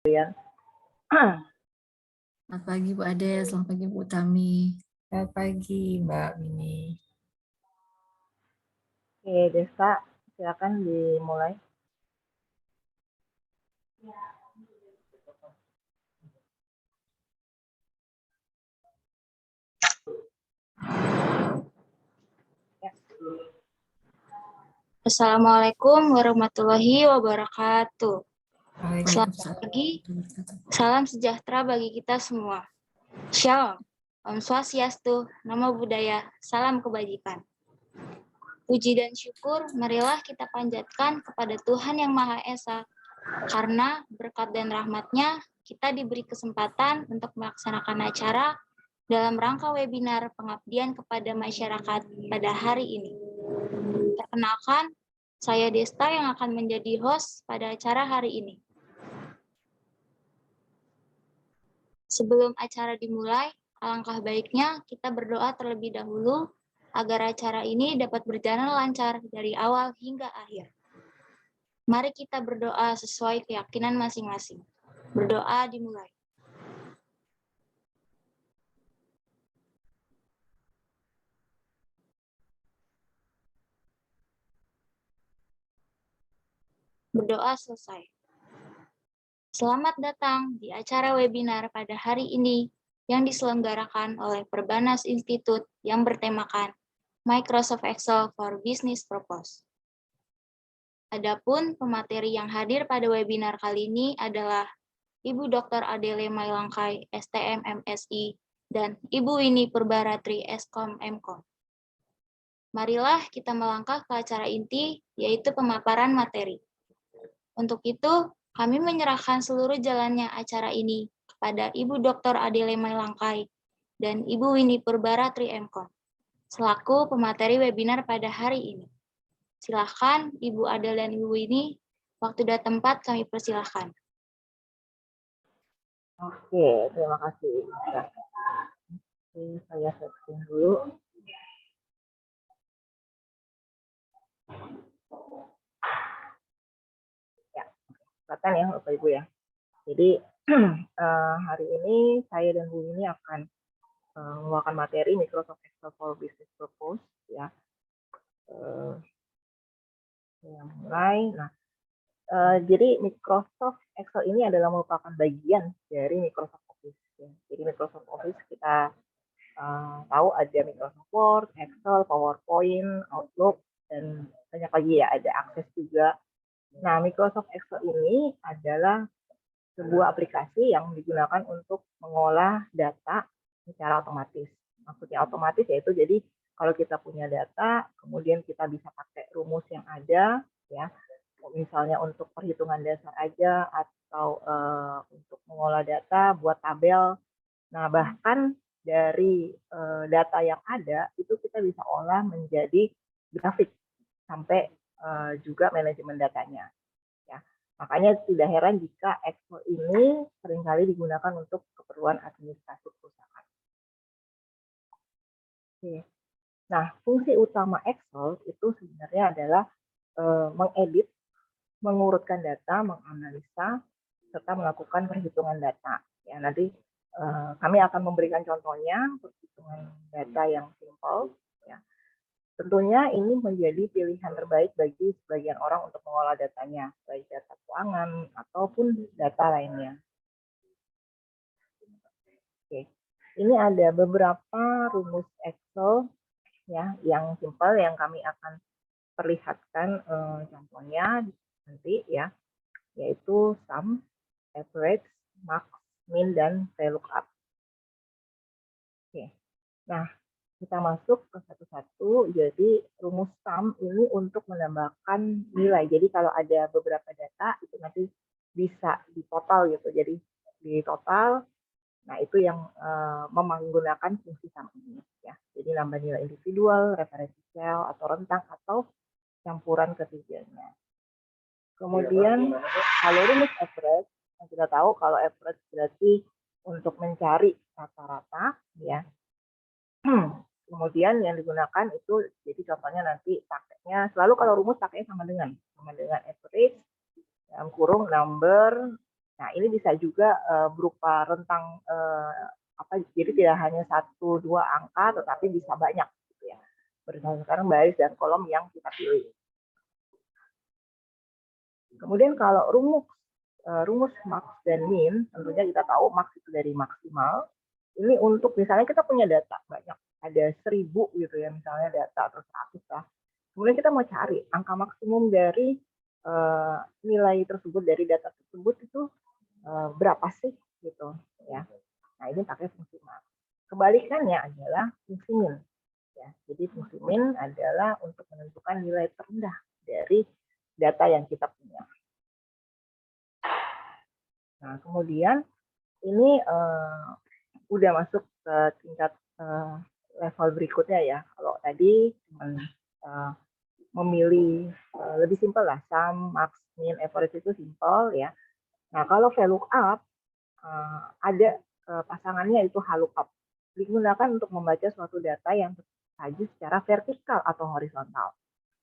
kalian. Selamat pagi Bu Ade, selamat pagi Bu Tami. Selamat pagi Mbak Mini. Oke, Desa, silakan dimulai. Assalamualaikum warahmatullahi wabarakatuh. Selamat Waalaikumsalam. pagi, salam sejahtera bagi kita semua. Shalom, Om Swastiastu, Namo Buddhaya, salam kebajikan. Puji dan syukur marilah kita panjatkan kepada Tuhan Yang Maha Esa, karena berkat dan rahmat-Nya kita diberi kesempatan untuk melaksanakan acara dalam rangka webinar pengabdian kepada masyarakat pada hari ini. Perkenalkan, saya Desta yang akan menjadi host pada acara hari ini. Sebelum acara dimulai, alangkah baiknya kita berdoa terlebih dahulu agar acara ini dapat berjalan lancar dari awal hingga akhir. Mari kita berdoa sesuai keyakinan masing-masing. Berdoa dimulai. Berdoa selesai. Selamat datang di acara webinar pada hari ini yang diselenggarakan oleh Perbanas Institute yang bertemakan Microsoft Excel for Business Purpose. Adapun pemateri yang hadir pada webinar kali ini adalah Ibu Dr. Adele Mailangkai, STM MSI, dan Ibu Winnie Purbaratri, Eskom Mkom. Marilah kita melangkah ke acara inti, yaitu pemaparan materi. Untuk itu, kami menyerahkan seluruh jalannya acara ini kepada Ibu Dr. Adele Mailangkai dan Ibu Winnie Purbaratri Mkom, selaku pemateri webinar pada hari ini. Silahkan Ibu Adele dan Ibu Winnie, waktu dan tempat kami persilahkan. Oke, terima kasih. Oke, saya setting dulu. Ya, kelihatan ya Bapak Ibu ya. Jadi hari ini saya dan Bu ini akan membawakan materi Microsoft Excel for Business Purpose ya. Saya mulai. Nah, jadi Microsoft Excel ini adalah merupakan bagian dari Microsoft Office. Ya. Jadi Microsoft Office kita tahu ada Microsoft Word, Excel, PowerPoint, Outlook, dan banyak lagi ya, ada Access juga. Nah, Microsoft Excel ini adalah sebuah aplikasi yang digunakan untuk mengolah data secara otomatis. Maksudnya otomatis yaitu jadi kalau kita punya data, kemudian kita bisa pakai rumus yang ada, ya, misalnya untuk perhitungan dasar aja atau untuk mengolah data buat tabel. Nah, bahkan dari data yang ada itu kita bisa olah menjadi grafik sampai juga manajemen datanya. Ya, makanya tidak heran jika Excel ini seringkali digunakan untuk keperluan administrasi perusahaan. Oke. Nah, fungsi utama Excel itu sebenarnya adalah mengedit, mengurutkan data, menganalisa, serta melakukan perhitungan data. Ya, nanti kami akan memberikan contohnya perhitungan data yang simple. Ya. Tentunya ini menjadi pilihan terbaik bagi sebagian orang untuk mengolah datanya, baik data keuangan ataupun data lainnya. Oke, ini ada beberapa rumus Excel ya yang simple yang kami akan perlihatkan contohnya nanti ya, yaitu sum, average, max, min, dan VLOOKUP. Oke, nah kita masuk ke satu-satu. Jadi rumus sum ini untuk menambahkan nilai. Jadi kalau ada beberapa data itu nanti bisa ditotal gitu. Jadi di total, nah itu yang menggunakan fungsi sum ini ya. Jadi nambah nilai individual, referensi sel atau rentang atau campuran ketiganya. Kemudian kalau rumus average, kita tahu kalau average berarti untuk mencari rata-rata ya. Kemudian yang digunakan itu jadi contohnya nanti pakainya selalu kalau rumus pakainya sama dengan average dalam kurung number Nah, ini bisa juga berupa rentang jadi tidak hanya 1, 2 angka, tetapi bisa banyak gitu ya. Berdasarkan baris dan kolom yang kita pilih. Kemudian kalau rumus max dan min, tentunya kita tahu max itu dari maksimal. Ini untuk misalnya kita punya data banyak, ada 1000 gitu ya, misalnya data atau 100 lah. Kemudian kita mau cari angka maksimum dari nilai tersebut, dari data tersebut itu berapa sih gitu ya. Nah, ini pakai fungsi max. Kebalikannya adalah fungsi min. Ya, jadi fungsi min adalah untuk menentukan nilai terendah dari data yang kita punya. Nah, kemudian ini udah masuk ke tingkat level berikutnya ya. Kalau tadi memilih lebih simpel lah, sum, max, min, average itu simpel ya. Nah, kalau VLOOKUP ada pasangannya itu HLOOKUP. Digunakan untuk membaca suatu data yang tersaji secara vertikal atau horizontal.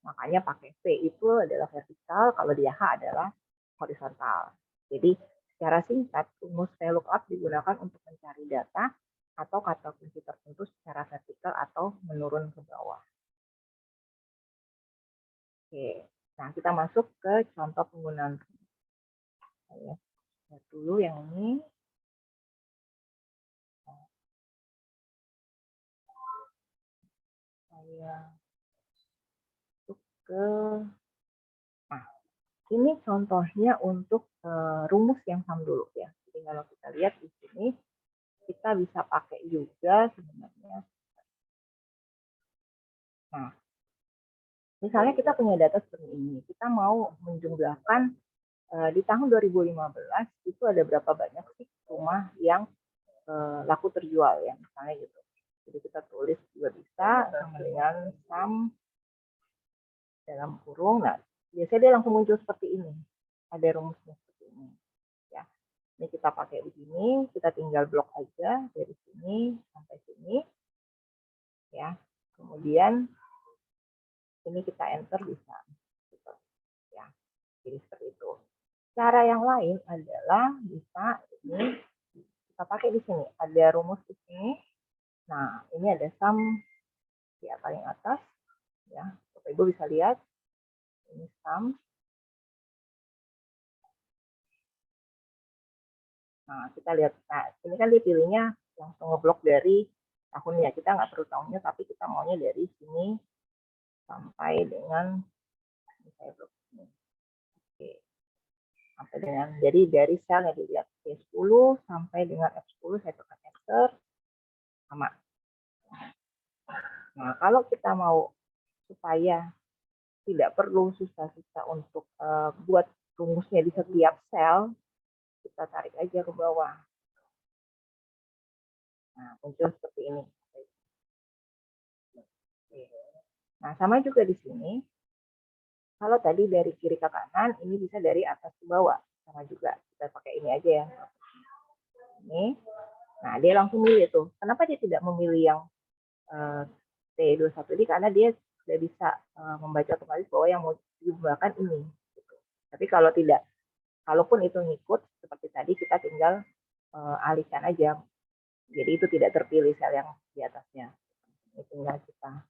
Makanya pakai V itu adalah vertikal, kalau dia H adalah horizontal. Jadi secara singkat, rumus VLOOKUP digunakan untuk mencari data atau kata kunci tertentu secara vertikal atau menurun ke bawah. Oke, nah kita masuk ke contoh penggunaan. Lihat dulu yang ini. Saya masuk ke, nah ini contohnya untuk rumus yang sum dulu ya. Jadi kalau kita lihat di sini, kita bisa pakai juga sebenarnya. Nah, misalnya kita punya data seperti ini, kita mau menjumlahkan di tahun 2015 itu ada berapa banyak sih rumah yang laku terjual ya, misalnya gitu. Jadi kita tulis juga bisa sama dengan sum dalam kurung. Nah, biasanya dia langsung muncul seperti ini. Ada rumusnya seperti ini. Ya, ini kita pakai di sini, kita tinggal blok aja dari sini sampai sini. Ya, kemudian ini kita enter bisa. Gitu. Ya, jadi seperti itu. Cara yang lain adalah bisa ini kita pakai di sini. Ada rumus di sini. Nah, ini ada sum di paling atas. Ya, Bapak Ibu bisa lihat. Ini sum. Nah, kita lihat. Nah, ini kan dipilihnya langsung ngeblok dari tahunnya. Kita nggak perlu tahunnya, tapi kita maunya dari sini sampai dengan saya blok ini. Oke. Sampai dengan, jadi dari sel yang dilihat C10 sampai dengan F10 saya tekan enter sama. Nah, kalau kita mau supaya tidak perlu susah-susah untuk buat rumusnya di setiap sel, kita tarik aja ke bawah. Nah, muncul seperti ini. Nah, sama juga di sini. Kalau tadi dari kiri ke kanan, ini bisa dari atas ke bawah. Sama juga. Kita pakai ini aja ya. Ini. Nah, dia langsung milih tuh. Kenapa dia tidak memilih yang T21 ini? Karena dia sudah bisa membaca otomatis bahwa yang mau dijumlahkan ini. Tapi kalau tidak, kalaupun itu ngikut, seperti tadi, kita tinggal alihkan aja. Jadi itu tidak terpilih sel yang di atasnya. Ini tinggal kita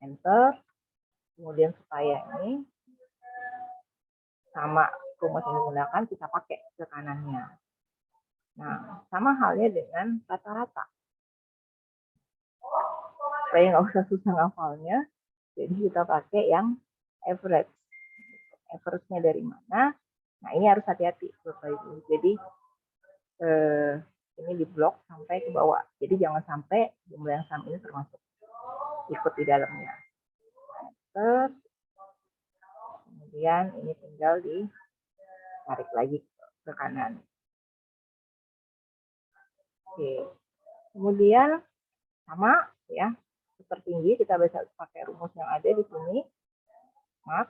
enter. Kemudian supaya ini sama rumus yang digunakan kita pakai ke kanannya. Nah, sama halnya dengan rata-rata. Supaya nggak usah susah ngafalnya, jadi kita pakai yang average. Average-nya dari mana? Nah, ini harus hati-hati, Bapak Ibu. Jadi ini di blok sampai ke bawah. Jadi jangan sampai jumlah yang sama ini termasuk ikut di dalamnya. Enter. Kemudian ini tinggal ditarik lagi ke kanan. Oke. Kemudian sama ya, tertinggi kita bisa pakai rumus yang ada di sini. Max.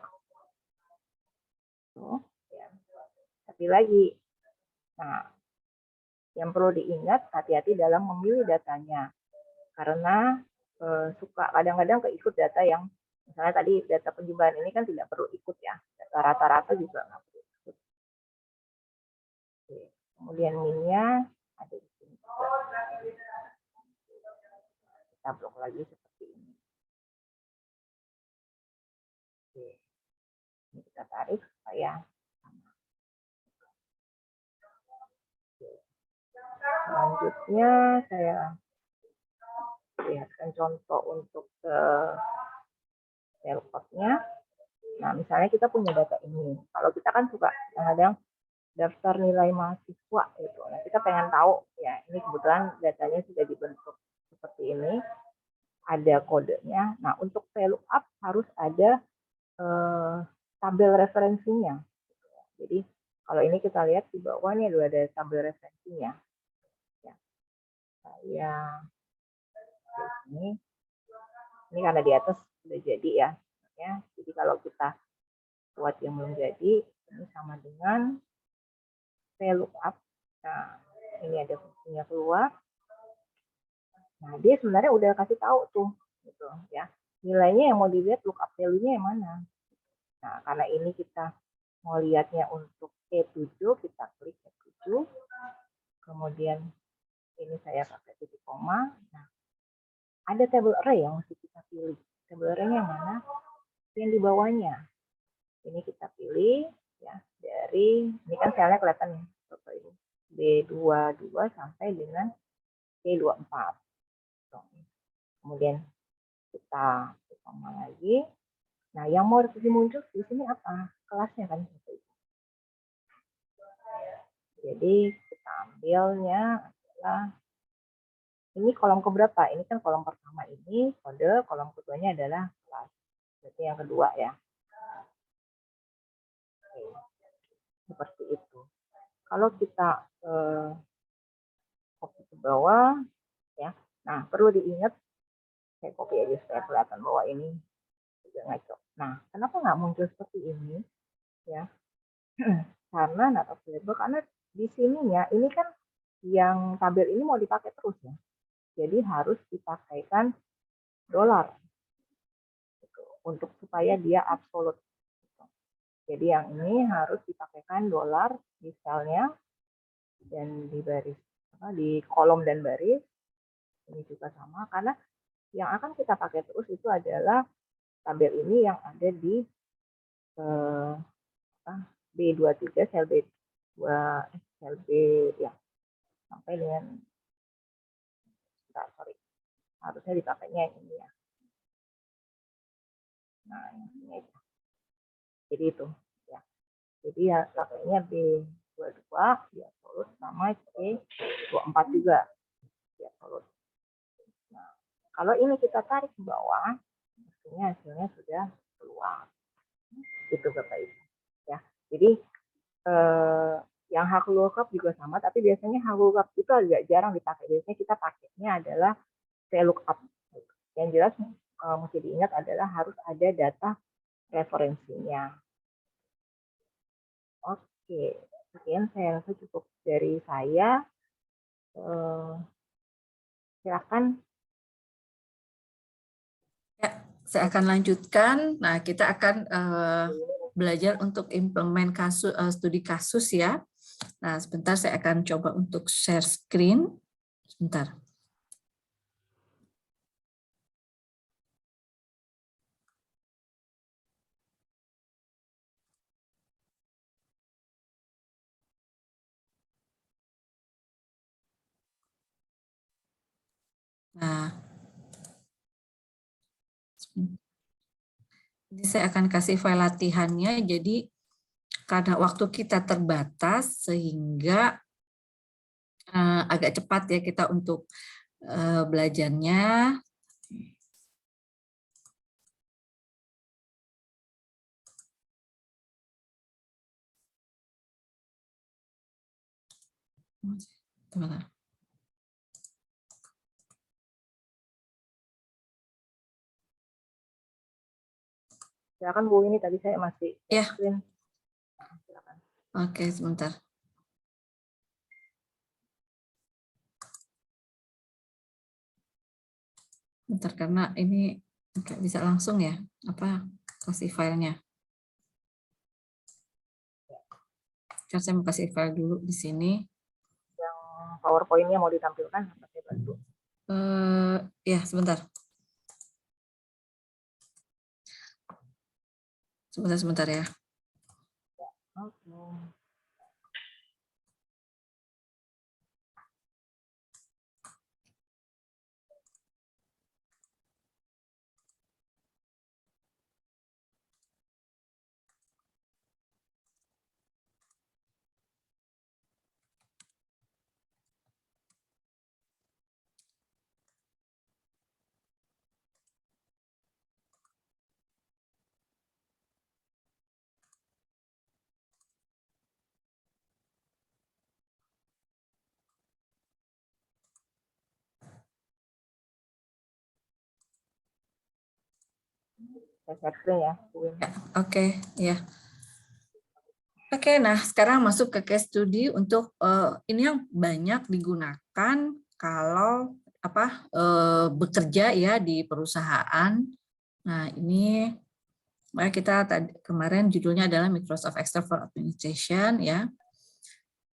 Tuh, ya. Tapi lagi. Nah, yang perlu diingat hati-hati dalam memilih datanya. Karena suka kadang-kadang keikut data yang misalnya tadi data penjumlahan ini kan tidak perlu ikut ya. Data rata-rata juga nggak perlu ikut. Oke. Kemudian min-nya ada di sini juga. Kita blok lagi seperti ini. Oke. Ini kita tarik supaya sama. Oke. Selanjutnya saya lihatkan contoh untuk sel code-nya. Nah, misalnya kita punya data ini. Kalau kita kan suka kadang daftar nilai mahasiswa itu. Nah, kita pengen tahu ya, ini kebetulan datanya sudah dibentuk seperti ini. Ada kodenya. Nah, untuk VLOOKUP harus ada tabel referensinya. Jadi, kalau ini kita lihat di bawah ini ada tabel referensinya. Ya. Saya ini karena di atas sudah jadi ya. Jadi kalau kita buat yang belum jadi, ini sama dengan VLOOKUP. Nah, ini ada fungsinya keluar. Nah, dia sebenarnya udah kasih tahu tuh, gitu ya. Nilainya yang mau dilihat lookup value-nya yang mana. Nah, karena ini kita mau lihatnya untuk E7, kita klik E7. Kemudian ini saya pakai titik koma. Nah, ada table array yang mesti kita pilih. Table array-nya yang mana? Yang di bawahnya. Ini kita pilih ya dari, ini kan selnya kelihatan ya, B22 sampai dengan B24. Kemudian kita koma lagi. Nah, yang mau muncul di sini apa? Kelasnya kan. Jadi kita ambilnya adalah ini kolom keberapa? Ini kan kolom pertama ini kode, kolom keduanya adalah kelas. Berarti yang kedua ya. Oke. Seperti itu. Kalau kita copy ke bawah, ya. Nah, perlu diingat, saya copy aja supaya kelihatan bahwa ini juga ngaco. Nah, kenapa nggak muncul seperti ini? Ya, karena not available, karena di sininya ini kan yang tabel ini mau dipakai terus ya. Jadi harus dipakaikan dolar gitu, untuk supaya dia absolut. Gitu. Jadi yang ini harus dipakaikan dolar misalnya, dan di baris di kolom dan baris ini juga sama, karena yang akan kita pakai terus itu adalah tabel ini yang ada di B23 sel B2 sel B ya sampai dengan harusnya dipakainya yang ini ya. Nah, ini aja. Jadi itu ya. Jadi ya pakainya B22 di absolut sama C24 juga di absolut. Nah, kalau ini kita tarik ke bawah, mestinya hasilnya sudah keluar. Itu Bapak Ibu. Ya. Jadi yang HLOOKUP juga sama, tapi biasanya HLOOKUP itu agak jarang dipakai. Biasanya kita pakainya adalah VLOOKUP. Yang jelas mesti diingat adalah harus ada data referensinya. Oke, sekian saya rasa cukup dari saya. Silakan. Ya, saya akan lanjutkan. Nah, kita akan belajar untuk implement kasus, studi kasus ya. Nah, sebentar saya akan coba untuk share screen. Sebentar. Nah, ini saya akan kasih file latihannya. Jadi karena waktu kita terbatas sehingga agak cepat ya kita untuk belajarnya. Sebentar. Silakan Bu, ini tadi saya masih ya. Screen. Silakan. Oke, sebentar. Bentar, karena ini nggak bisa langsung ya, apa kasih filenya. Sekarang saya mau kasih file dulu di sini. Yang PowerPoint-nya mau ditampilkan, apa saya bantu? Ya, sebentar. Sebentar ya. Oke. Saya share screen ya, Bu Win. Oke, ya. Oke, nah sekarang masuk ke case study untuk ini yang banyak digunakan kalau bekerja ya di perusahaan. Nah, ini kita kemarin judulnya adalah Microsoft Excel for Administration ya.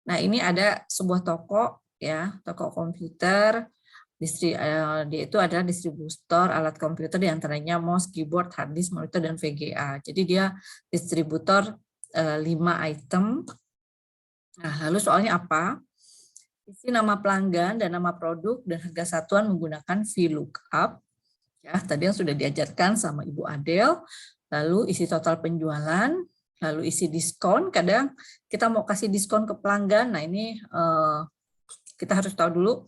Nah, ini ada sebuah toko ya, toko komputer. Dia itu adalah distributor alat komputer diantaranya mouse, keyboard, hard disk, monitor, dan VGA. Jadi dia distributor 5 item. Nah, lalu soalnya apa? Isi nama pelanggan dan nama produk dan harga satuan menggunakan VLOOKUP. Ya, tadi yang sudah diajarkan sama Ibu Adel. Lalu isi total penjualan, lalu isi diskon. Kadang kita mau kasih diskon ke pelanggan. Nah, ini kita harus tahu dulu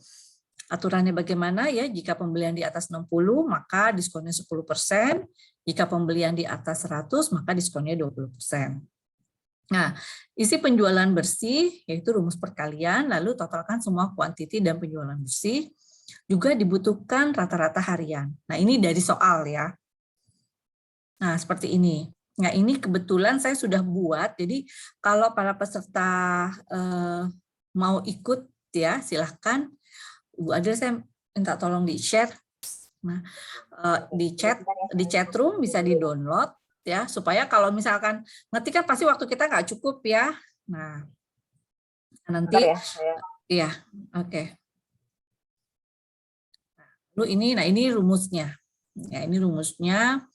aturannya bagaimana ya. Jika pembelian di atas 60 maka diskonnya 10%, jika pembelian di atas 100 maka diskonnya 20%. Nah, isi penjualan bersih yaitu rumus perkalian, lalu totalkan semua kuantiti dan penjualan bersih. Juga dibutuhkan rata-rata harian. Nah, ini dari soal ya. Nah, seperti ini. Nah, ini kebetulan saya sudah buat. Jadi, kalau para peserta mau ikut ya, silahkan. Bu Adel, saya minta tolong di-share. Nah, di chat room bisa di-download ya, supaya kalau misalkan ngetik kan pasti waktu kita nggak cukup ya. Nah, nanti Bentar ya, saya. Iya, oke. Lalu ini rumusnya. Ya, ini rumusnya.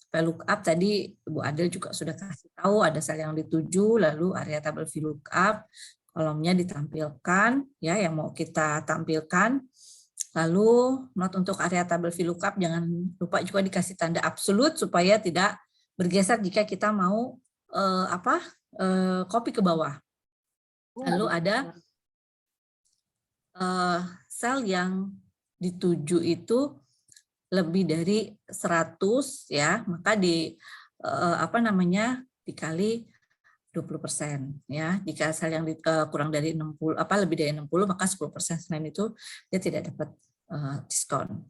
VLOOKUP tadi Bu Adel juga sudah kasih tahu, ada sel yang dituju, lalu area tabel VLOOKUP, kolomnya ditampilkan ya yang mau kita tampilkan. Lalu not untuk area tabel VLOOKUP jangan lupa juga dikasih tanda absolut supaya tidak bergeser jika kita mau copy ke bawah. Lalu ada sel yang dituju itu lebih dari 100 ya, maka dikali 20% ya. Jika sel yang kurang dari 60 lebih dari 60 maka 10%, selain itu dia tidak dapat diskon.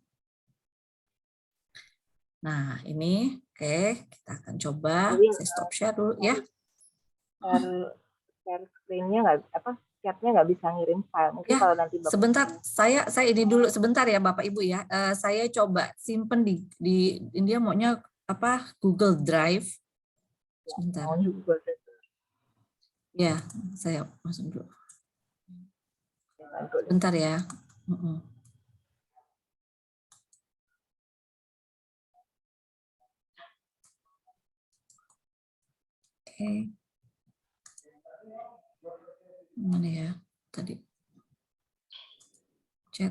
Nah, ini oke, kita akan coba. Saya stop share dulu ya. Share screen-nya chat-nya nggak bisa ngirim file. Mungkin Ya, kalau nanti Bapak sebentar, saya ini dulu sebentar ya Bapak Ibu ya. Saya coba simpen di dia maunya Google Drive. Sebentar. mau Google Drive. Ya, saya masuk dulu. Bentar ya. Oke. Mana ya tadi? Chat.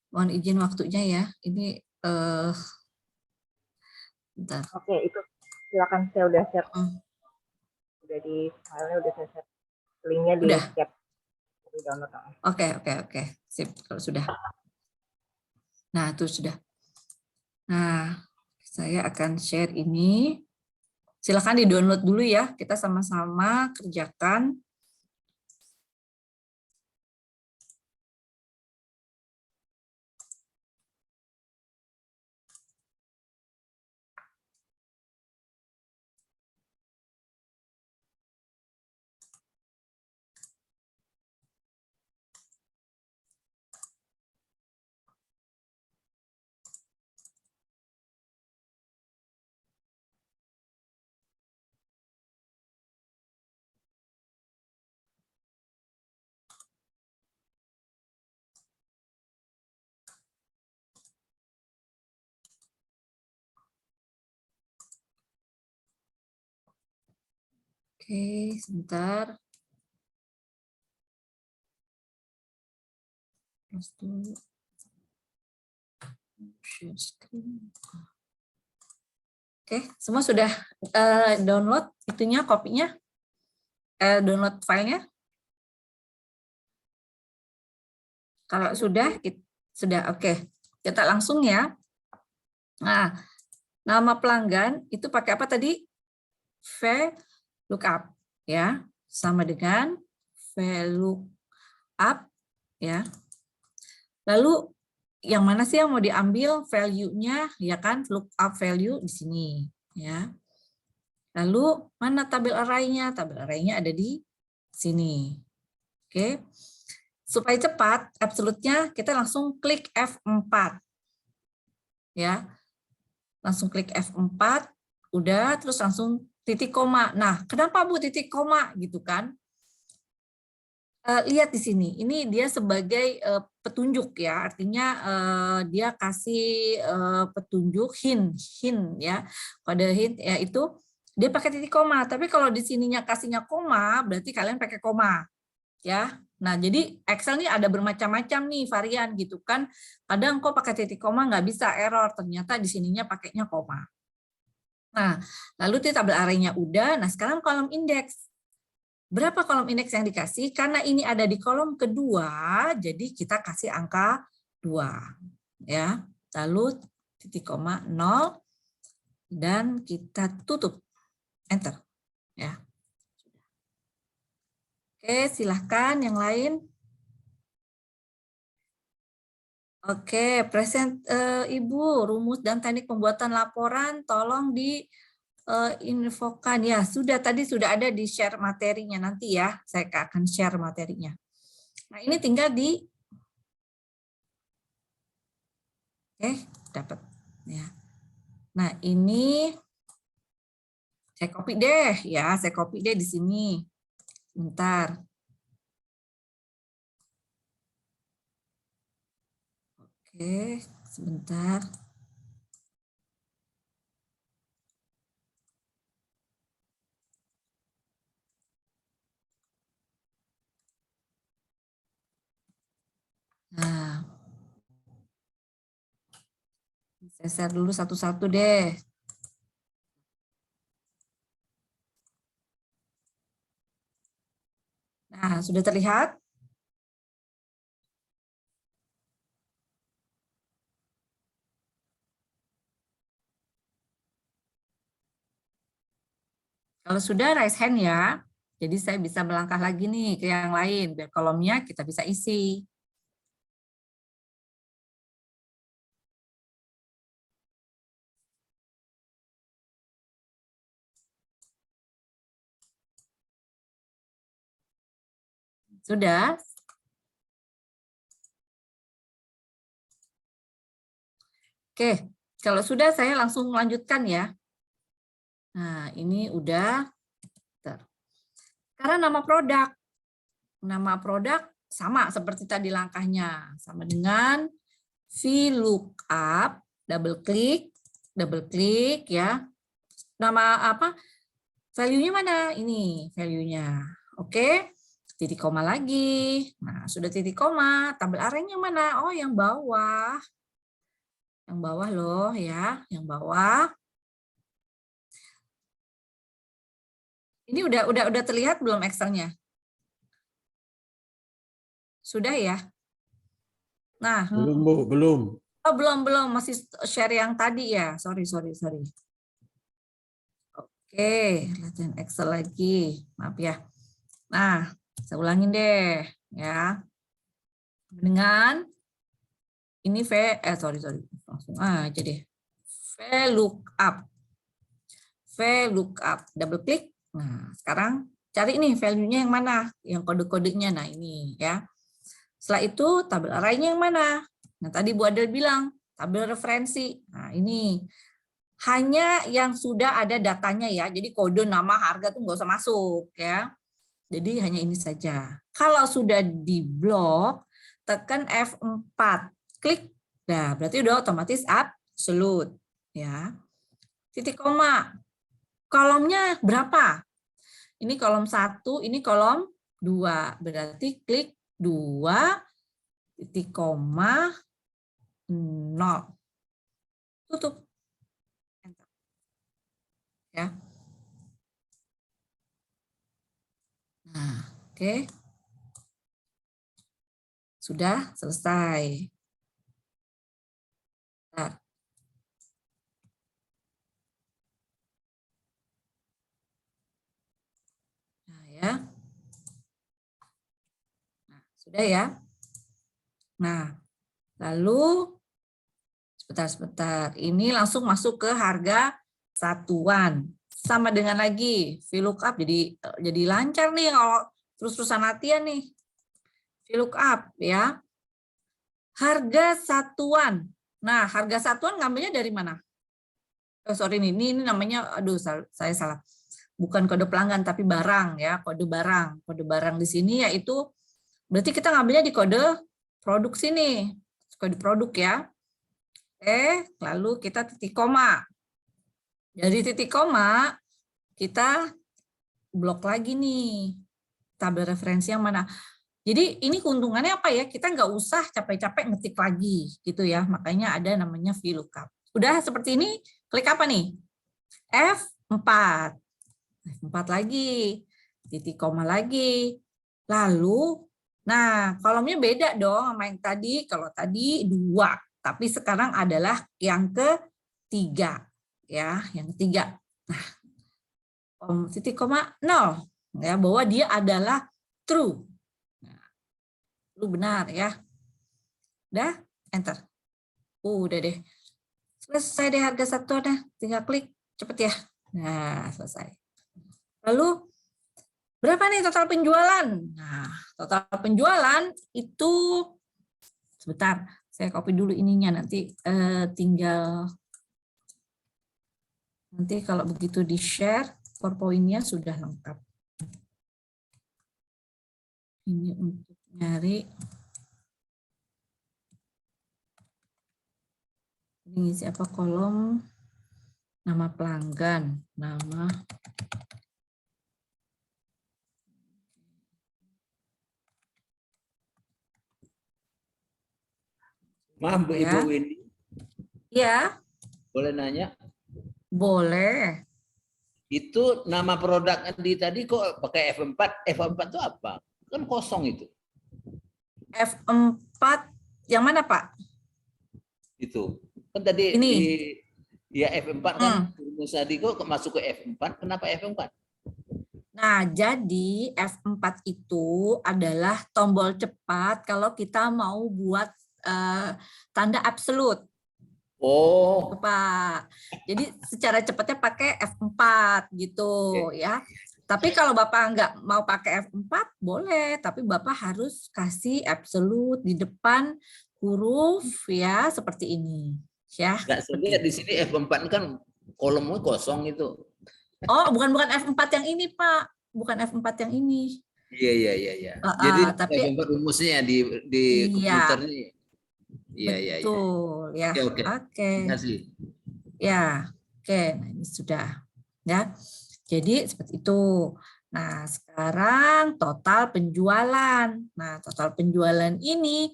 Mohon izin waktunya ya. Ini bentar. Oke, itu silakan, saya udah share. Udah di filenya udah saya share. Linknya di chat. Di download. Oke. Sip, kalau sudah. Nah, itu sudah. Nah, saya akan share ini. Silakan di-download dulu ya. Kita sama-sama kerjakan. Oke, sebentar. Terus dulu. Share screen. Oke, semua sudah download itunya, kopinya, download filenya. Kalau sudah, sudah oke. Kita langsung ya. Nah, nama pelanggan itu pakai apa tadi? VLOOKUP ya, sama dengan VLOOKUP ya. Lalu yang mana sih yang mau diambil value-nya ya kan? Lookup value di sini ya. Lalu mana tabel array-nya? Tabel array-nya ada di sini. Oke. Supaya cepat, absolute-nya kita langsung klik F4. Ya. Langsung klik F4, udah terus langsung titik koma. Nah, kenapa Bu titik koma gitu kan? Lihat di sini, ini dia sebagai petunjuk ya, artinya dia kasih petunjuk hint ya. Kode hint ya itu dia pakai titik koma, tapi kalau di sininya kasihnya koma, berarti kalian pakai koma. Ya. Nah, jadi Excel ini ada bermacam-macam nih varian gitu kan. Kadang kok pakai titik koma nggak bisa, error, ternyata di sininya pakainya koma. Nah, lalu di tabel array-nya udah, nah sekarang kolom indeks. Berapa kolom indeks yang dikasih? Karena ini ada di kolom kedua, jadi kita kasih angka 2. Ya. Lalu titik koma 0 dan kita tutup. Enter. Ya. Oke, silahkan yang lain. Oke, present Ibu, rumus dan teknik pembuatan laporan tolong diinfokan. Ya, tadi sudah ada di share materinya nanti ya. Saya akan share materinya. Nah, ini tinggal di dapat ya. Nah, ini saya copy deh ya, saya copy deh di sini. Bentar. Oke, sebentar. Nah, saya share dulu satu-satu deh. Nah, sudah terlihat? Kalau sudah raise hand ya, jadi saya bisa melangkah lagi nih ke yang lain, biar kolomnya kita bisa isi. Sudah? Oke, kalau sudah saya langsung melanjutkan ya. Nah, ini udah. Karena nama produk sama seperti tadi langkahnya, sama dengan VLOOKUP, double klik ya. Nama apa? Value-nya mana? Ini value-nya. Oke. Titik koma lagi. Nah, sudah titik koma. Tabel array-nya mana? Oh, yang bawah. Yang bawah loh ya, yang bawah. Ini udah terlihat belum Excel-nya? Sudah ya? Nah, belum Bu, belum. Oh, belum, masih share yang tadi ya. Sorry. Oke, latihan Excel lagi. Maaf ya. Nah, saya ulangin deh ya. Dengan ini langsung aja deh. VLOOKUP, double klik. Nah, sekarang cari nih value-nya yang mana, yang kode-kodenya. Nah, ini ya. Setelah itu tabel array-nya yang mana? Nah, tadi Bu Adel bilang tabel referensi. Nah, ini hanya yang sudah ada datanya ya. Jadi kode, nama, harga tuh nggak usah masuk ya. Jadi hanya ini saja. Kalau sudah di blok, tekan F4, klik. Nah, berarti udah otomatis absolute ya. Titik koma. Kolomnya berapa? Ini kolom 1, ini kolom 2. Berarti klik 2, titik koma, 0. Tutup. Enter. Ya. Nah, oke. Sudah selesai. Bentar. Nah, ya. Nah, sudah ya. Nah, lalu sebentar. Ini langsung masuk ke harga satuan. Sama dengan lagi VLOOKUP, jadi lancar nih kalau terus-terusan latihan nih. VLOOKUP ya. Harga satuan. Nah, harga satuan ngambilnya dari mana? Oh, sorry ini namanya, aduh saya salah. Bukan kode pelanggan tapi barang ya, kode barang. Kode barang di sini yaitu berarti kita ngambilnya di kode produk sini. Kode produk ya. Oke, lalu kita titik koma. Dari titik koma kita blok lagi nih. Tabel referensi yang mana? Jadi ini keuntungannya apa ya? Kita nggak usah capek-capek ngetik lagi gitu ya. Makanya ada namanya VLOOKUP. Udah seperti ini, klik apa nih? F4. F4 lagi. Titik koma lagi. Lalu, nah kolomnya beda dong sama yang tadi. Kalau tadi 2, tapi sekarang adalah yang ketiga. Ya, yang ketiga. Nah, titik koma 0. Ya, bahwa dia adalah true. Lu benar ya. Udah, enter. Udah deh. Selesai deh harga satuannya. Tinggal klik, cepet ya. Nah, selesai. Lalu, berapa nih total penjualan? Nah, total penjualan itu, sebentar, saya copy dulu ininya. Nanti tinggal, nanti kalau begitu di-share, PowerPoint-nya sudah lengkap. Ini untuk nyari. Ini siapa kolom nama pelanggan, nama Maaf Bu, ya. Ibu Windy, Ya, boleh nanya? boleh. Itu nama produk di tadi kok pakai F4? F4 itu apa? Kan kosong itu. F4 yang mana, Pak? Itu. Kan tadi Ini. ya F4 kan rumus tadi kok masuk ke F4, kenapa F4? Nah, jadi F4 itu adalah tombol cepat kalau kita mau buat tanda absolut. Oh. Pak. Jadi secara cepatnya pakai F4 gitu ya. Tapi kalau Bapak nggak mau pakai F4 boleh, tapi Bapak harus kasih absolut di depan huruf ya seperti ini. Ya. Nggak, saya lihat di sini F4 kan kolomnya kosong itu. Oh, bukan F4 yang ini, Pak. Bukan F4 yang ini. Iya. Jadi Tapi F4 rumusnya di komputernya. Iya. Betul ya. Oke. Terima kasih. Ya, oke. Nah, ini sudah ya. Jadi seperti itu. Nah, sekarang total penjualan. Nah, total penjualan ini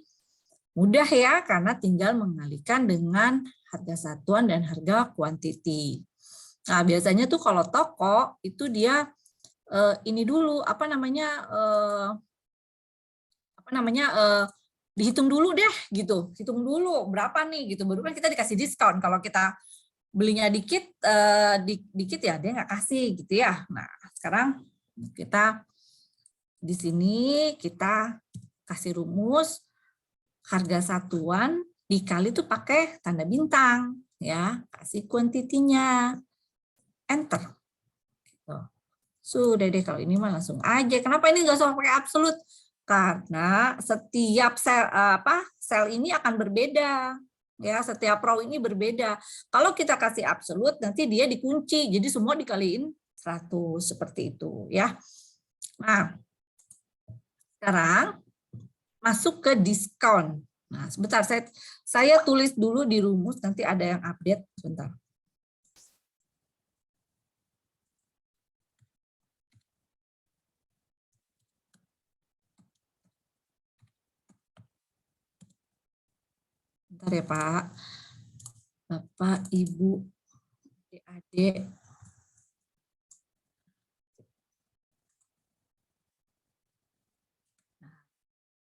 mudah ya karena tinggal mengalihkan dengan harga satuan dan harga kuantiti. Nah, biasanya tuh kalau toko itu dia ini dulu dihitung dulu deh gitu, hitung dulu berapa nih gitu, baru kan kita dikasih diskon. Kalau kita belinya dikit ya dia nggak kasih gitu ya. Nah sekarang kita di sini kita kasih rumus harga satuan dikali tuh pakai tanda bintang ya, kasih kuantitinya, enter. Gitu. Sudah deh, kalau ini mah langsung aja. Kenapa ini nggak usah pakai absolut? Karena setiap sel ini akan berbeda ya, setiap row ini berbeda. Kalau kita kasih absolut nanti dia dikunci, jadi semua dikaliin 100 seperti itu ya. Nah sekarang masuk ke diskon. Nah sebentar, saya tulis dulu di rumus, nanti ada yang update sebentar. ya Pak, Bapak, Ibu, adik-adik.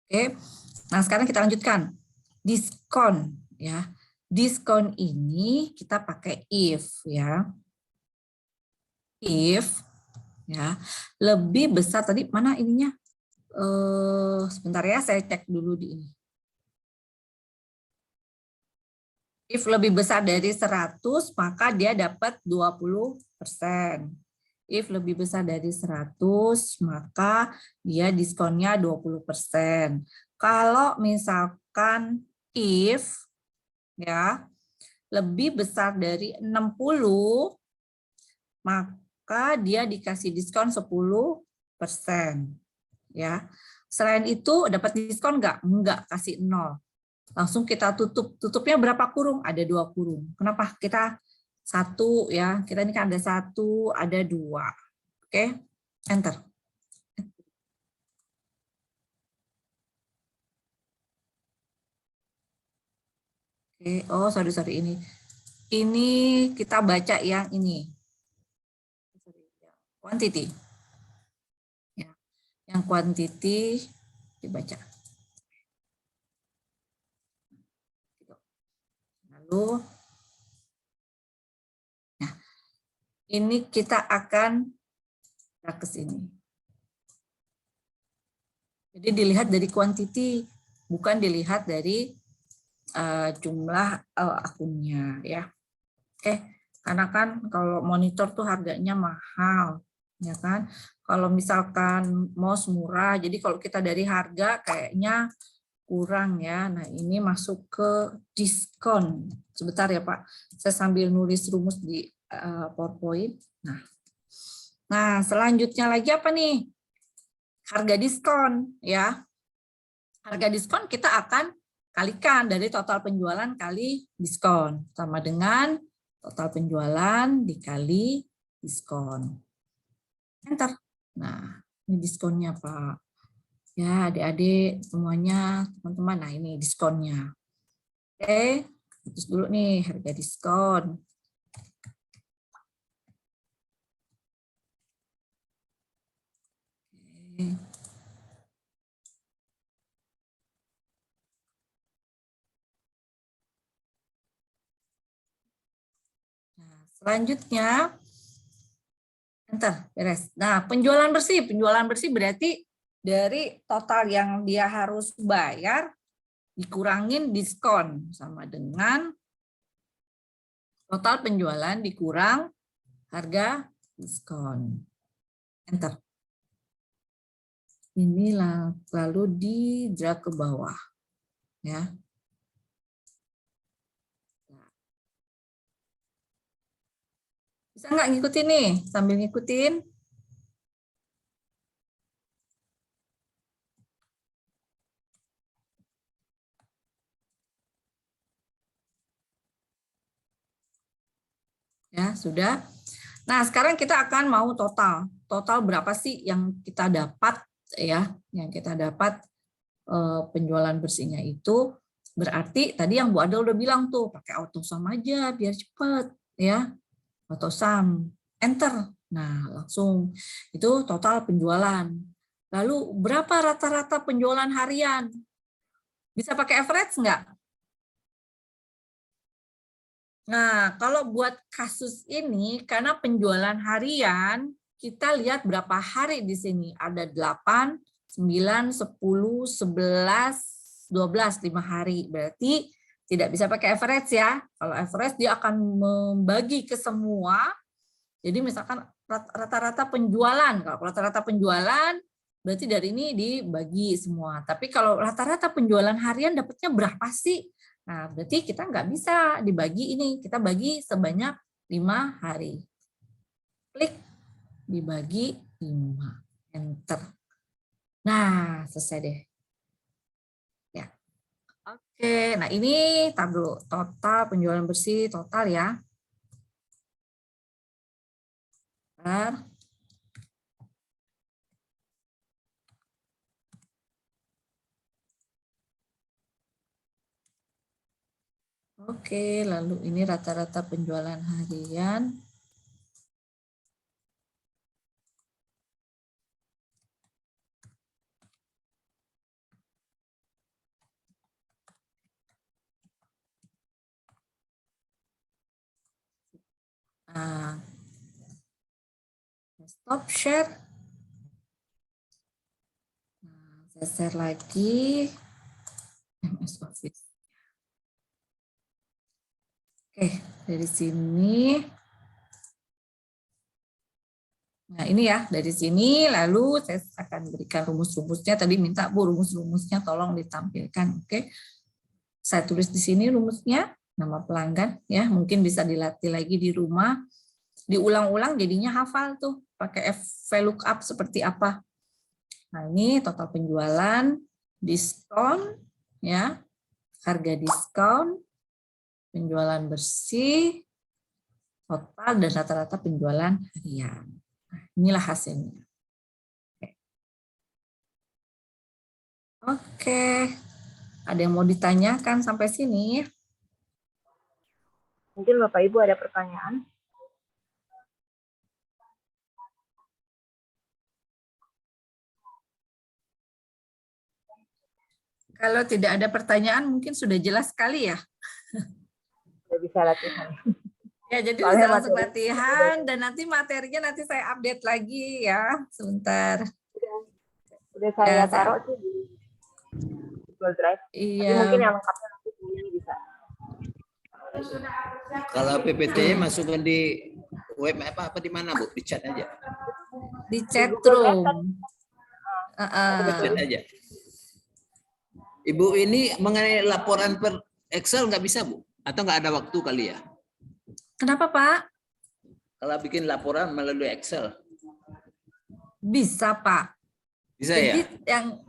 Oke, nah sekarang kita lanjutkan. Diskon ya. Diskon ini kita pakai if ya. If ya lebih besar tadi mana ininya? Sebentar ya, saya cek dulu di ini. If lebih besar dari 100, maka dia dapat 20%. If lebih besar dari 100, maka dia diskonnya 20%. Kalau misalkan if ya lebih besar dari 60, maka dia dikasih diskon 10%. Ya. Selain itu dapat diskon enggak? Enggak, kasih 0. Langsung kita tutup. Tutupnya berapa kurung? Ada 2 kurung. Kenapa? Kita 1 ya. Kita ini kan ada 1, ada 2. Oke. Enter. Oke. Oh, sorry ini. Ini kita baca yang ini. Quantity. Ya. Yang quantity dibaca. Lalu nah, ini kita akan ke sini. Jadi dilihat dari quantity, bukan dilihat dari jumlah akunnya ya. Oke, karena kan kalau monitor tuh harganya mahal, ya kan? Kalau misalkan mouse murah, jadi kalau kita dari harga kayaknya kurang ya. Nah, ini masuk ke diskon. Sebentar ya, Pak. Saya sambil nulis rumus di PowerPoint. Nah, selanjutnya lagi apa nih? Harga diskon ya. Harga diskon kita akan kalikan dari total penjualan kali diskon sama dengan total penjualan dikali diskon. Enter. Nah, ini diskonnya, Pak. Ya, adik-adik semuanya, teman-teman. Nah, ini diskonnya. Oke, terus dulu nih harga diskon. Oke. Nah, selanjutnya enter, beres. Nah, penjualan bersih berarti dari total yang dia harus bayar dikurangin diskon sama dengan total penjualan dikurang harga diskon. Enter. Ini lalu di drag ke bawah. Ya. Bisa nggak ngikutin nih? Sambil ngikutin. Ya, sudah. Nah, sekarang kita akan mau total. Total berapa sih yang kita dapat ya? Yang kita dapat penjualan bersihnya itu berarti tadi yang Bu Ada udah bilang tuh pakai autosum aja biar cepet ya. Autosum, enter. Nah, langsung itu total penjualan. Lalu berapa rata-rata penjualan harian? Bisa pakai average nggak? Nah, kalau buat kasus ini, karena penjualan harian, kita lihat berapa hari di sini. Ada 8, 9, 10, 11, 12, 5 hari. Berarti tidak bisa pakai average ya. Kalau average dia akan membagi ke semua. Jadi misalkan rata-rata penjualan. Kalau rata-rata penjualan, berarti dari ini dibagi semua. Tapi kalau rata-rata penjualan harian dapatnya berapa sih? Nah, berarti kita nggak bisa dibagi ini. Kita bagi sebanyak 5 hari. Klik, dibagi 5. Enter. Nah, selesai deh. Ya. Oke, nah ini tar dulu. Total penjualan bersih, total ya. Bentar. Oke, lalu ini rata-rata penjualan harian. Nah, stop share. Nah, saya share lagi MS Office. Oke, dari sini. Nah, ini ya, dari sini lalu saya akan berikan rumus-rumusnya. Tadi minta Bu rumus-rumusnya tolong ditampilkan. Oke. Saya tulis di sini rumusnya, nama pelanggan ya, mungkin bisa dilatih lagi di rumah. Diulang-ulang jadinya hafal tuh, pakai VLOOKUP seperti apa. Nah, ini total penjualan, diskon ya, harga diskon, penjualan bersih, total dan rata-rata penjualan harian. Nah, inilah hasilnya. Oke. Ada yang mau ditanyakan sampai sini? Mungkin Bapak Ibu ada pertanyaan? Kalau tidak ada pertanyaan mungkin sudah jelas sekali ya. Sudah bisa latihan. Ya, jadi Soalnya bisa langsung materi- latihan dan nanti materinya nanti saya update lagi ya. Sebentar. Udah saya Ya, taruh sih di Google Drive. Tapi Iya. mungkin yang lengkapnya nanti di ini bisa. Kalau PPT masukkan di web apa di mana Bu? Di chat aja. Di chat Google room. Di chat aja. Ibu ini mengenai laporan per Excel nggak bisa Bu? Atau nggak ada waktu kali ya? Kenapa Pak? Kalau bikin laporan melalui Excel, Bisa Pak. bisa Jadi ya? yang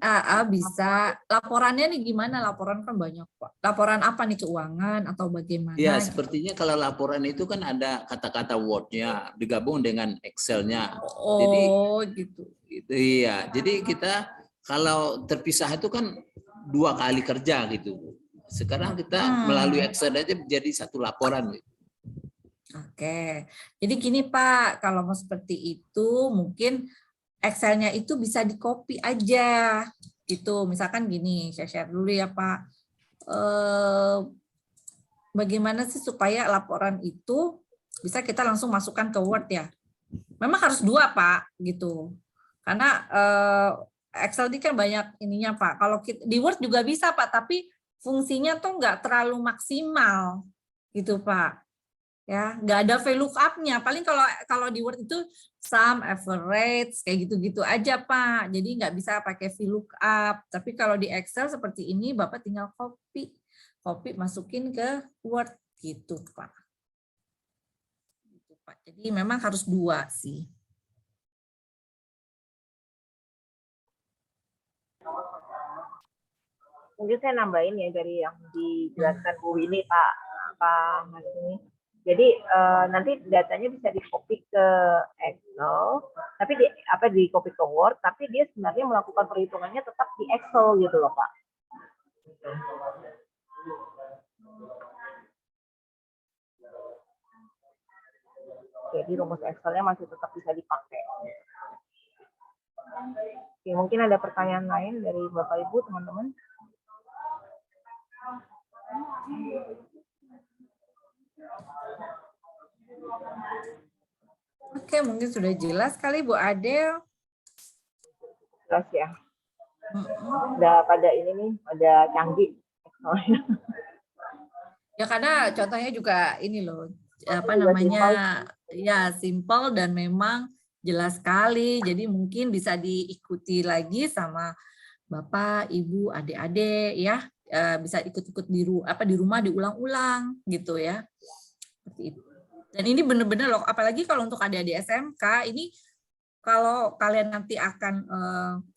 bisa. Laporannya nih gimana? Laporan kan banyak Pak. Laporan apa nih, keuangan atau bagaimana? Ya, gitu. sepertinya kalau laporan itu kan ada kata-kata Word-nya digabung dengan Excel-nya. Oh, gitu. Gitu, iya. Jadi kita kalau terpisah itu kan 2 kali kerja gitu. Sekarang kita melalui Excel aja jadi satu laporan. Gitu. Oke. Jadi gini Pak, kalau mau seperti itu mungkin Excel-nya itu bisa di-copy aja gitu. Misalkan gini, saya share dulu ya Pak. Bagaimana sih supaya laporan itu bisa kita langsung masukkan ke Word ya? Memang harus 2 Pak gitu. Karena Excel ini kan banyak ininya Pak. Kalau di Word juga bisa Pak, tapi fungsinya tuh nggak terlalu maksimal gitu Pak. Ya, nggak ada VLOOKUP-nya. Paling kalau di Word itu sum, average, kayak gitu-gitu aja Pak. Jadi nggak bisa pakai VLOOKUP. Tapi kalau di Excel seperti ini, Bapak tinggal copy masukin ke Word gitu Pak. Gitu, Pak. Jadi memang harus 2 sih. Mungkin saya nambahin ya dari yang dijelaskan Bu Winnie Pak Mas ini. Jadi nanti datanya bisa di-copy ke Excel, tapi di-copy ke Word, tapi dia sebenarnya melakukan perhitungannya tetap di Excel gitu loh Pak. Jadi rumus Excel-nya masih tetap bisa dipakai. Oke, mungkin ada pertanyaan lain dari Bapak Ibu teman-teman. Oke, mungkin sudah jelas kali Bu Adel. Jelas ya. Udah pada ini nih, pada canggih. Ya karena contohnya juga ini loh, apa namanya, ya simple dan memang jelas sekali. Jadi mungkin bisa diikuti lagi sama Bapak, Ibu, adik-adik ya, bisa ikut-ikut di rumah diulang-ulang gitu ya. Seperti itu. Dan ini benar-benar loh, apalagi kalau untuk adik-adik SMK ini kalau kalian nanti akan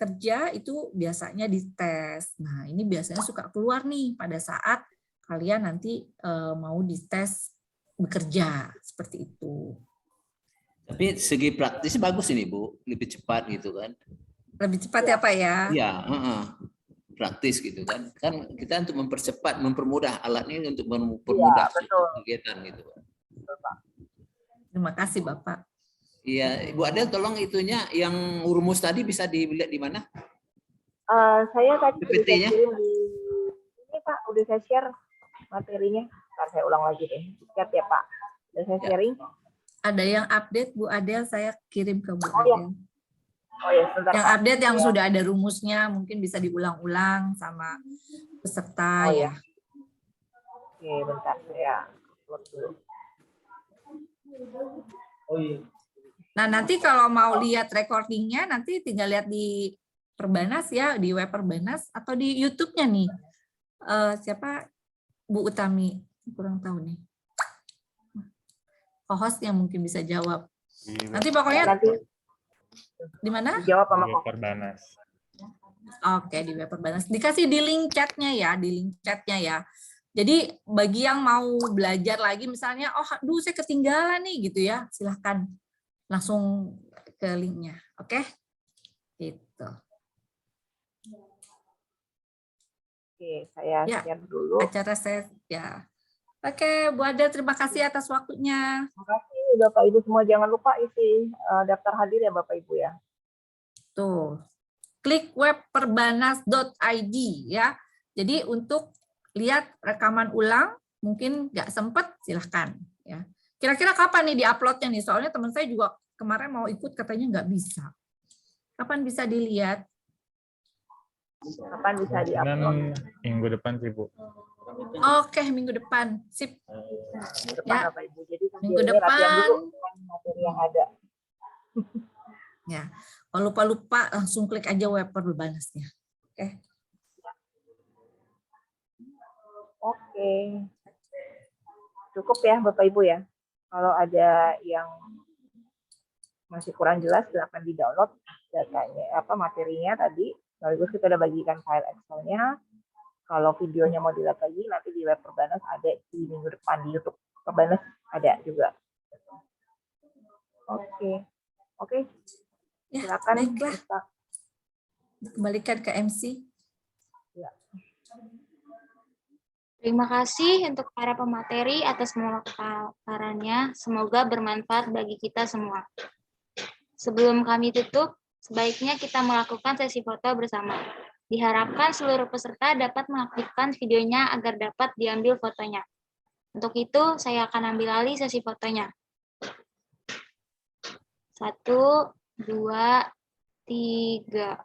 kerja itu biasanya dites. Nah, ini biasanya suka keluar nih pada saat kalian nanti mau dites bekerja seperti itu. Tapi segi praktis bagus ini Bu, lebih cepat gitu kan. Lebih cepat ya Pak ya? Iya, praktis gitu kan. Kan kita untuk mempermudah alat ini untuk mempermudah betul. kegiatan gitu. Terima kasih Bapak. Iya, Ibu Adel tolong itunya yang rumus tadi bisa dilihat di mana? Saya tadi udah PPT-nya? kirim di ini Pak, udah saya share materinya. Ntar saya ulang lagi deh. Siap ya Pak. Udah saya sharing. Ada yang update Bu Adel, saya kirim ke Bu Oh, iya. Adel. Oh ya, sebentar Yang Pak. update yang Iya. sudah ada rumusnya mungkin bisa diulang-ulang sama peserta Oh, ya. ya. Oke, bentar saya upload dulu. Nah, nanti kalau mau lihat recordingnya nanti tinggal lihat di Perbanas ya, di web Perbanas atau di YouTube-nya nih. Siapa Bu Utami? Kurang tahu nih. Host yang mungkin bisa jawab. Nanti pokoknya Nanti di mana? dijawab sama Kok. Perbanas. Oke, di web Perbanas. Dikasih di link chatnya ya, di link chatnya ya. Jadi bagi yang mau belajar lagi misalnya, oh aduh saya ketinggalan nih gitu ya, silahkan langsung ke linknya. Oke, gitu. Oke, saya Ya. share dulu. Acara saya ya. Oke, Bu Adel, terima kasih atas waktunya. Terima kasih Bapak Ibu semua. Jangan lupa isi daftar hadir ya Bapak Ibu ya. Tuh, klik web perbanas.id ya. Jadi untuk lihat rekaman ulang, mungkin nggak sempet, silahkan. Ya. Kira-kira kapan nih diuploadnya nih? Soalnya teman saya juga kemarin mau ikut katanya nggak bisa. Kapan bisa dilihat? Kapan bisa Kemungkinan diupload? minggu depan sih Bu. Oke, minggu depan. Sip. Minggu depan Ya. Bapak Ibu. Jadi Minggu sambil ini latihan depan. dulu dengan materi yang ada. Ya, kalau lupa-lupa langsung klik aja web Perbanasnya. Oke. Oke. Cukup ya Bapak Ibu ya. Kalau ada yang masih kurang jelas silakan di-download datanya materinya tadi. Sekaligus kita udah bagikan file Excel-nya. Kalau videonya mau dilihat lagi nanti di web Perbanas ada di minggu depan di YouTube Perbanas ada juga. Oke. Ya, Silakan. baiklah. Kembalikan ke MC. Ya. Terima kasih untuk para pemateri atas pemaparannya. Semoga bermanfaat bagi kita semua. Sebelum kami tutup, sebaiknya kita melakukan sesi foto bersama. Diharapkan seluruh peserta dapat mengaktifkan videonya agar dapat diambil fotonya. Untuk itu, saya akan ambil alih sesi fotonya. 1, 2, 3.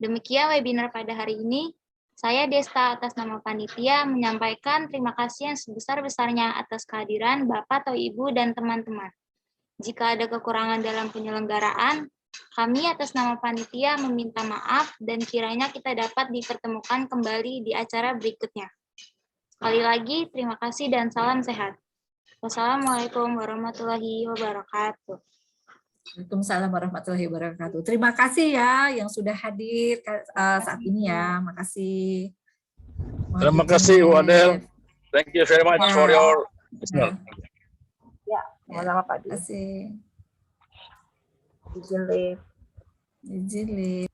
Demikian webinar pada hari ini. Saya Desta atas nama panitia menyampaikan terima kasih yang sebesar-besarnya atas kehadiran Bapak atau Ibu dan teman-teman. Jika ada kekurangan dalam penyelenggaraan, kami atas nama panitia meminta maaf dan kiranya kita dapat dipertemukan kembali di acara berikutnya. Sekali lagi, terima kasih dan salam sehat. Wassalamualaikum warahmatullahi wabarakatuh. Waalaikumsalam warahmatullahi wabarakatuh. Terima kasih ya yang sudah hadir saat ini ya. Makasih. Terima kasih Bu Adel. Thank you very much for your listener. Ya, sama-sama Pak. Terima kasih. Izin live. Izin live.